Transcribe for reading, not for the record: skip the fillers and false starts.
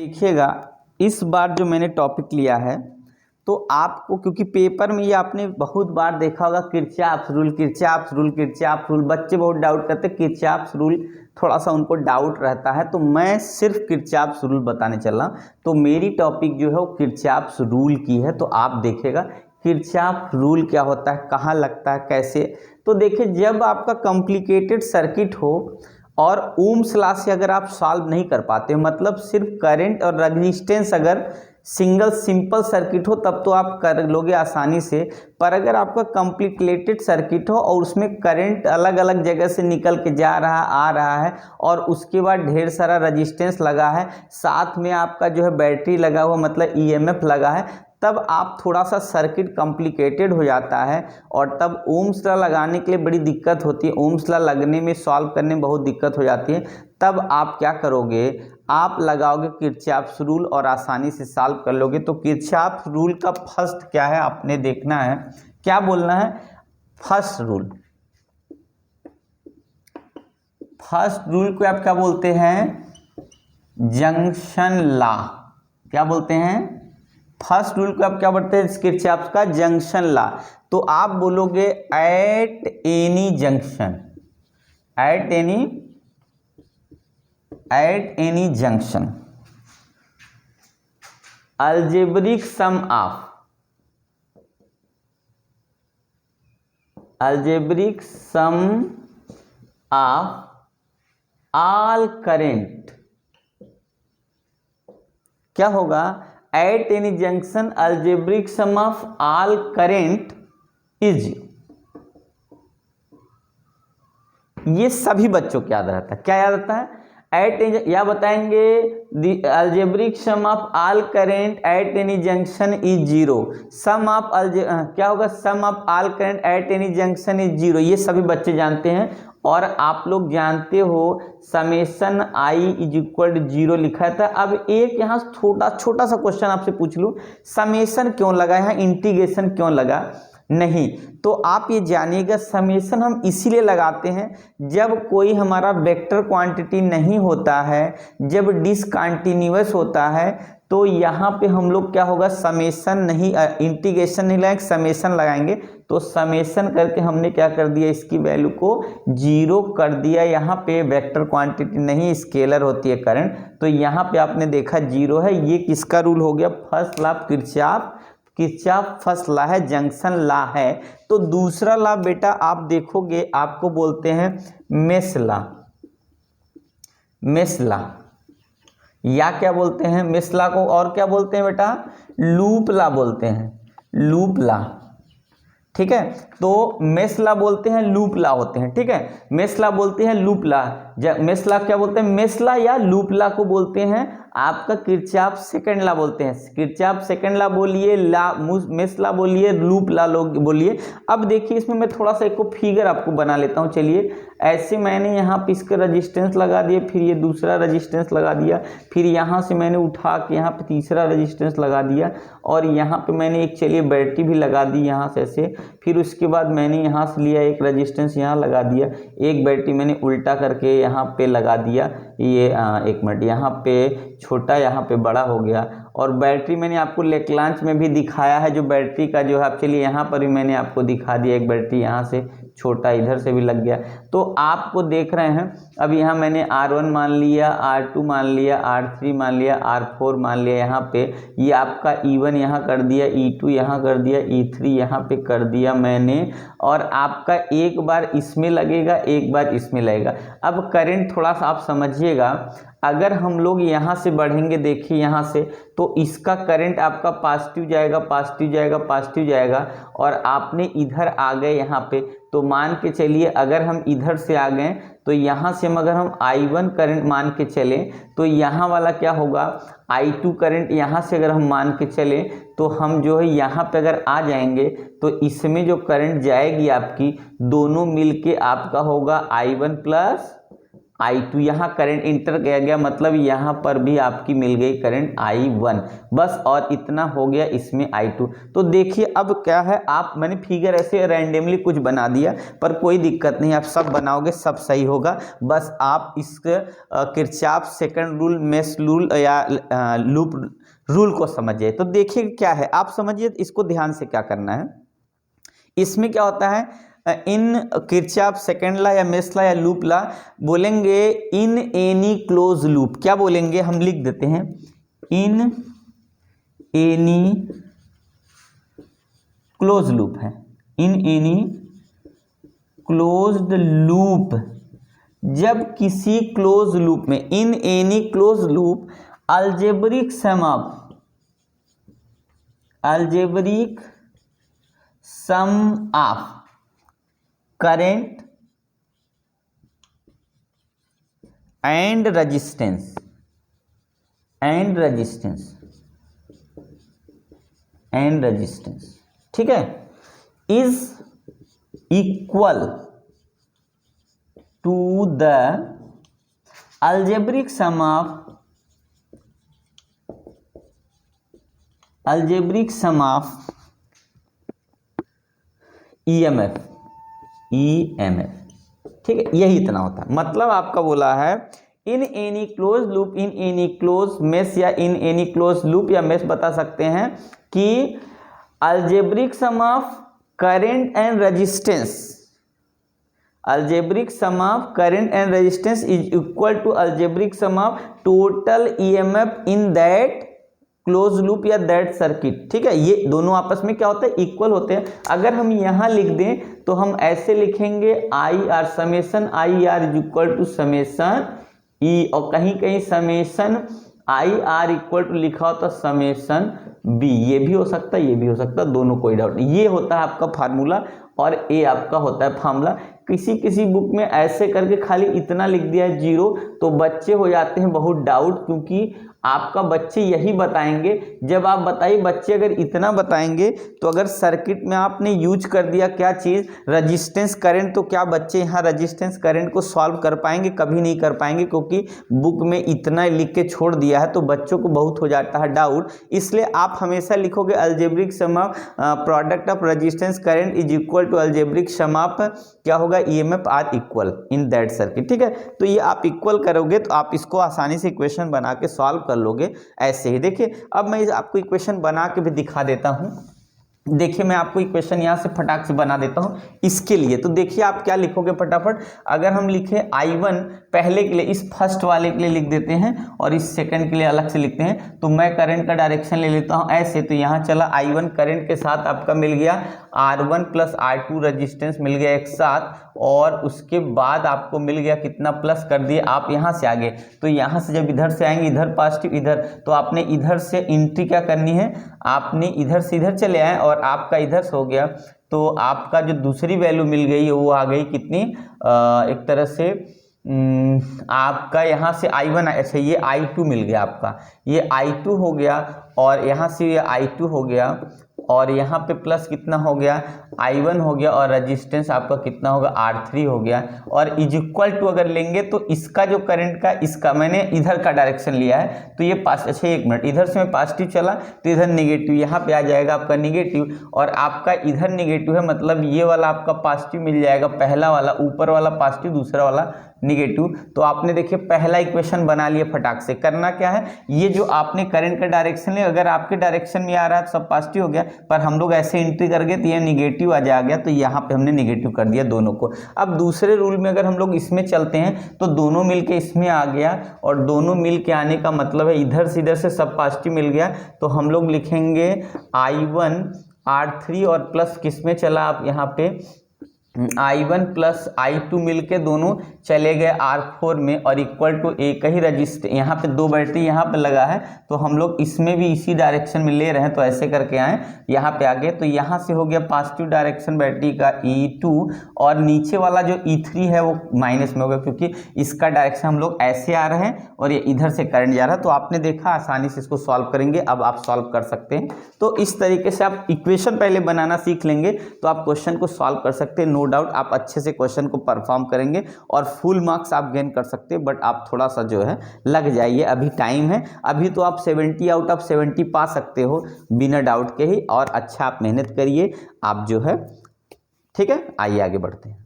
देखिएगा इस बार जो मैंने टॉपिक लिया है तो आपको, क्योंकि पेपर में ये आपने बहुत बार देखा होगा Kirchhoff's rule Kirchhoff's rule Kirchhoff's rule, बच्चे बहुत डाउट करते हैं किरचॉफ्स रूल, थोड़ा सा उनको डाउट रहता है, तो मैं सिर्फ किरचॉफ्स रूल बताने चला। तो मेरी टॉपिक जो है वो किरचॉफ्स रूल की है। तो आप देखिएगा किरचॉफ्स रूल क्या होता है, कहाँ लगता है, कैसे। तो देखिए, जब आपका कॉम्प्लिकेटेड सर्किट हो और ओम्स लॉ से अगर आप सॉल्व नहीं कर पाते हो, मतलब सिर्फ करंट और रेजिस्टेंस अगर सिंगल सिंपल सर्किट हो तब तो आप कर लोगे आसानी से, पर अगर आपका कॉम्प्लिकेटेड सर्किट हो और उसमें करंट अलग अलग जगह से निकल के जा रहा आ रहा है और उसके बाद ढेर सारा रेजिस्टेंस लगा है, साथ में आपका जो है बैटरी लगा हुआ, मतलब ईएमएफ लगा है, तब आप थोड़ा सा सर्किट कॉम्प्लिकेटेड हो जाता है और तब ओम्स लॉ लगाने के लिए बड़ी दिक्कत होती है। ओम्स लॉ लगने में, सॉल्व करने में बहुत दिक्कत हो जाती है। तब आप क्या करोगे, आप लगाओगे किरचॉफ्स रूल और आसानी से सॉल्व कर लोगे। तो किरचॉफ्स रूल का फर्स्ट क्या है आपने देखना है, क्या बोलना है। फर्स्ट रूल, फर्स्ट रूल को आप क्या बोलते हैं, जंक्शन लॉ। क्या बोलते हैं, फर्स्ट रूल को आप क्या बोलते हैं, किरचॉफ्स का जंक्शन लॉ। तो आप बोलोगे at any junction, at any junction algebraic sum of all current, क्या होगा, at any junction algebraic sum of all current is. ये सभी बच्चों को याद रहता है। क्या याद रहता है, एट, या बताएंगे the algebraic sum of all current at any junction is zero. Sum of क्या होगा, sum of all current at any junction is zero. ये सभी बच्चे जानते हैं। और आप लोग जानते हो summation I is equal to zero लिखा था। अब एक यहाँ छोटा सा क्वेश्चन आपसे पूछ लूँ, समेशन क्यों लगा, यहाँ इंटीग्रेशन क्यों लगा नहीं। तो आप ये जानिएगा, समेशन हम इसीलिए लगाते हैं जब कोई हमारा वेक्टर क्वांटिटी नहीं होता है, जब डिसकंटिन्यूअस होता है, तो यहाँ पे हम लोग क्या होगा, समेशन नहीं, इंटीग्रेशन नहीं लगाएंगे, समेशन लगाएंगे। तो समेशन करके हमने क्या कर दिया, इसकी वैल्यू को जीरो कर दिया। यहाँ पे वेक्टर क्वांटिटी नहीं, स्केलर होती है करंट, तो यहाँ पे आपने देखा जीरो है। ये किसका रूल हो गया, first law Kirchhoff first law है, जंक्शन लॉ है। तो दूसरा लॉ बेटा आप देखोगे, आपको बोलते हैं मेश लॉ, मेश लॉ, या क्या बोलते हैं मेश लॉ को, और क्या बोलते हैं बेटा, लूप लॉ बोलते हैं, लूप लॉ। ठीक है, तो मेश लॉ बोलते हैं, लूप लॉ होते हैं। ठीक है, मेश लॉ बोलते हैं, लूप लॉ, मेश लॉ क्या बोलते हैं, मेश लॉ या लूप लॉ को बोलते हैं आपका किरचॉफ सेकंड लॉ बोलते हैं। किरचॉफ सेकंड लॉ बोलिए, मेश लॉ बोलिए, लूप लॉ लोग बोलिए। अब देखिए, इसमें मैं थोड़ा सा एक फिगर आपको बना लेता हूँ। चलिए, ऐसे मैंने यहाँ पे इसका रजिस्टेंस लगा दिया, फिर ये दूसरा रजिस्टेंस लगा दिया, फिर यहाँ से मैंने उठा के यहाँ पे तीसरा रजिस्टेंस लगा दिया, और यहाँ पे मैंने एक, चलिए, बैटरी भी लगा दी यहाँ से ऐसे। फिर उसके बाद मैंने यहाँ से लिया एक रजिस्टेंस यहाँ लगा दिया, एक बैटरी मैंने उल्टा करके यहाँ पे लगा दिया। ये एक मिनट, यहाँ पे छोटा, यहाँ पे बड़ा हो गया। और बैटरी मैंने आपको लेक्लांच में भी दिखाया है, जो बैटरी का जो है, आप चलिए यहाँ पर भी मैंने आपको दिखा दिया, एक बैटरी यहाँ से छोटा इधर से भी लग गया। तो आपको देख रहे हैं, अब यहाँ मैंने R1 मान लिया, R2 मान लिया, R3 मान लिया, R4 मान लिया। यहाँ पे ये आपका E1 यहाँ कर दिया, E2 यहाँ कर दिया, E3 यहाँ पे कर दिया मैंने, और आपका एक बार इसमें लगेगा, एक बार इसमें लगेगा। अब करंट थोड़ा सा आप समझिएगा, अगर हम लोग यहाँ से बढ़ेंगे, देखिए यहाँ से, तो इसका करंट आपका पॉजिटिव जाएगा, पॉजिटिव जाएगा, पॉजिटिव जाएगा, और आपने इधर आ गए यहाँ पे, तो मान के चलिए अगर हम इधर से आ गए, तो यहाँ से अगर हम I1 करंट मान के चले, तो यहाँ वाला क्या होगा, I2 करंट यहाँ से अगर हम मान के चले, तो हम जो है यहाँ पे अगर आ जाएंगे, तो इसमें जो करंट जाएगी आपकी, दोनों मिलके आपका होगा I1 प्लस I2, यहाँ करंट इंटर किया गया, मतलब यहाँ पर भी आपकी मिल गई करंट I1, बस और इतना हो गया इसमें I2। तो देखिए अब क्या है, आप मैंने फिगर ऐसे रैंडमली कुछ बना दिया, पर कोई दिक्कत नहीं, आप सब बनाओगे सब सही होगा। बस आप इस Kirchhoff second rule, mesh rule या लूप रूल को समझिए। तो देखिए क्या है, आप समझिए इसको ध्यान से क्या करना है। इसमें क्या होता है, इन किरचॉफ सेकंड लॉ या मेश लॉ या लूप लॉ बोलेंगे इन एनी क्लोज लूप, क्या बोलेंगे हम लिख देते हैं, इन एनी क्लोज लूप है, इन एनी क्लोज्ड लूप। जब किसी क्लोज लूप में, in any close loop algebraic sum of current and resistance ठीक है, is equal to the algebraic sum of EMF, ठीक है, यही इतना होता है। मतलब आपका बोला है in any close loop, in any close mesh या इन एनी क्लोज लूप या मेश बता सकते हैं कि algebraic sum of current and resistance is equal to algebraic sum of total EMF in that close loop या that circuit. ठीक है, ये दोनों आपस में क्या होता है, इक्वल होते हैं। अगर हम यहां लिख दें तो हम ऐसे लिखेंगे IR, summation IR is equal to summation E, और कहीं कहीं समेशन IR इक्वल टू लिखा होता समेशन B। ये भी हो सकता है, ये भी हो सकता है, दोनों कोई डाउट नहीं। ये होता है आपका फार्मूला और ए आपका होता है फार्मूला। किसी किसी बुक में ऐसे करके खाली इतना लिख दिया है 0, तो बच्चे हो जाते हैं बहुत डाउट, क्योंकि आपका बच्चे यही बताएंगे। जब आप बताइए बच्चे अगर इतना बताएंगे तो अगर सर्किट में आपने यूज कर दिया क्या चीज़, रेजिस्टेंस करंट, तो क्या बच्चे यहाँ रेजिस्टेंस करंट को सॉल्व कर पाएंगे? कभी नहीं कर पाएंगे, क्योंकि बुक में इतना लिख के छोड़ दिया है, तो बच्चों को बहुत हो जाता है डाउट। इसलिए आप हमेशा लिखोगे algebraic sum of product of resistance current is equal to algebraic sum of क्या होगा, EMF are equal in that circuit. ठीक है, तो ये आप इक्वल करोगे तो आप इसको आसानी से इक्वेशन बना के सॉल्व कर लोगे ऐसे ही। देखिए अब मैं आपको इक्वेशन बना के भी दिखा देता हूं। देखिए मैं आपको इक्वेशन यहां से फटाक से बना देता हूं इसके लिए। तो देखिए आप क्या लिखोगे फटाफट। अगर हम लिखे I1 पहले के लिए, इस फर्स्ट वाले के लिए लिख देते हैं और इस सेकंड के लिए अलग से लिखते हैं। तो मैं करंट का डायरेक्शन ले लेता हूं ऐसे। तो यहां चला I1 करंट के साथ आपका मिल गया R1 प्लस R2 रेजिस्टेंस मिल गया एक साथ, और उसके बाद आपको मिल गया कितना, प्लस कर दिए आप यहां से आगे। तो यहां से जब इधर से आएंगे, इधर पॉजिटिव इधर, तो आपने इधर से एंट्री क्या करनी है, आपने इधर से इधर चले आए और आपका इधर से हो गया। तो आपका जो दूसरी वैल्यू मिल गई वो आ गई कितनी, एक तरह से आपका यहाँ से I1, अच्छा ये I2 मिल गया आपका, ये I2 हो गया, और यहाँ से ये I2 हो गया, और यहाँ पे प्लस कितना हो गया, I1 हो गया, और रेजिस्टेंस आपका कितना होगा, R3 हो गया। और इज इक्वल टू अगर लेंगे तो इसका जो करंट का, इसका मैंने इधर का डायरेक्शन लिया है, तो ये पास, अच्छा एक मिनट, इधर से मैं पॉजिटिव चला तो इधर नेगेटिव, यहाँ पे आ जाएगा आपका नेगेटिव, और आपका इधर नेगेटिव है, मतलब ये वाला आपका पॉजिटिव मिल जाएगा, पहला वाला, ऊपर वाला पॉजिटिव, दूसरा वाला नेगेटिव। तो आपने देखिए पहला इक्वेशन बना लिया फटाक से। करना क्या है, ये जो आपने करंट का डायरेक्शन लिया, अगर आपके डायरेक्शन में आ रहा है तो सब पॉजिटिव हो गया, पर हम लोग ऐसे एंट्री कर गए तो ये नेगेटिव आ गया, तो यहाँ पे हमने नेगेटिव कर दिया दोनों को। अब दूसरे रूल में अगर हम लोग इसमें चलते हैं तो दोनों मिलके इसमें आ गया, और दोनों मिलके आने का मतलब है इधर से सब पॉजिटिव मिल गया। तो हम लोग लिखेंगे I1 R3 और प्लस किसमें चला, आप यहाँ पे I1 प्लस I2 मिलके दोनों चले गए R4 में, और इक्वल टू एक ही रजिस्टर, यहाँ पे दो बैटरी यहाँ पे लगा है, तो हम लोग इसमें भी इसी डायरेक्शन में ले रहे हैं, तो ऐसे करके आए यहाँ पे आगे। तो यहाँ से हो गया पॉजिटिव डायरेक्शन बैटरी का E2, और नीचे वाला जो E3 है वो माइनस में होगा, क्योंकि इसका डायरेक्शन हम लोग ऐसे आ रहे हैं और ये इधर से करंट जा रहा है। तो आपने देखा आसानी से इसको सॉल्व करेंगे, अब आप सॉल्व कर सकते हैं। तो इस तरीके से आप इक्वेशन पहले बनाना सीख लेंगे तो आप क्वेश्चन को सॉल्व कर सकते हैं। नो डाउट आप अच्छे से क्वेश्चन को परफॉर्म करेंगे और फुल मार्क्स आप गेन कर सकते हैं, बट आप थोड़ा सा जो है लग जाइए, अभी टाइम है, अभी तो आप 70 आउट ऑफ 70 पा सकते हो बिना डाउट के ही, और अच्छा आप मेहनत करिए आप जो है। ठीक है, आइए आगे बढ़ते हैं।